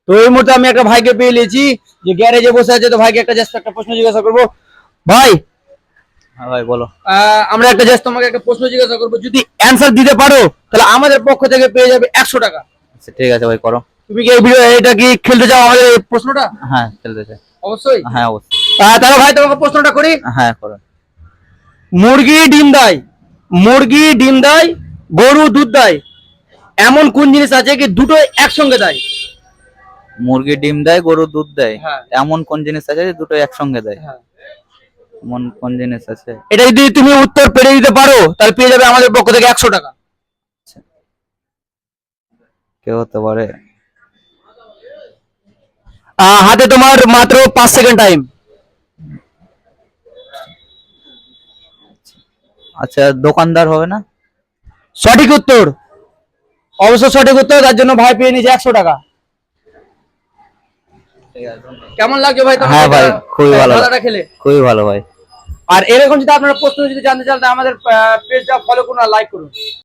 তো এই মুহূর্তে আমি একটা ভাইকে পেয়ে নিয়েছি যে গ্যারেজে বসে আছে। তো ভাইকে একটা জাস্ট একটা প্রশ্ন জিজ্ঞাসা করবো। ভাই, হ্যাঁ ভাই বলো। আমরা একটা জাস্ট তোমাকে একটা প্রশ্ন জিজ্ঞাসা করবো, যদি অ্যান্সার দিতে পারো তাহলে আমাদের পক্ষ থেকে পেয়ে যাবে 100 টাকা। আচ্ছা ঠিক আছে ভাই, করো। তুমি কি এই ভিডিও এটা কি খেলতে চাও আমাদের এই প্রশ্নটা? হ্যাঁ খেলতে চাই। অবশ্যই। হ্যাঁ অবশ্যই। তাহলে ভাই তোমাকে প্রশ্নটা করি। হ্যাঁ করো। মুরগি ডিম দেয়, মুরগি ডিম দেয়, গরু দুধ দেয়, এমন কোন জিনিস আছে কি দুটো একসঙ্গে দেয়? মুরগি ডিম দেয়, গরু দুধ দেয়, হ্যাঁ। এমন কোন জিনিস আছে যে দুটো একসঙ্গে দেয়? হ্যাঁ। এমন কোন জিনিস আছে? এটা যদি তুমি উত্তর পেরে দিতে পারো তাহলে পেয়ে যাবে আমাদের পক্ষ থেকে 100 টাকা। কে হতে পারে? হাতে তোমার মাত্র 5 সেকেন্ড টাইম। আচ্ছা, দোকানদার হবে না? সঠিক উত্তর, অবশ্য সঠিক উত্তর। তার জন্য ভাই পেয়ে নিয়েছে 100 টাকা। কেমন লাগছে ভাই তোমার? হ্যাঁ ভাই, খুবই ভালো খেলাটা খেলে? খুবই ভালো ভাই। আর এরকম যদি আপনারা প্রশ্ন যদি জানতে চান তাহলে আমাদের পেজটা ফলো করুন আর লাইক করুন।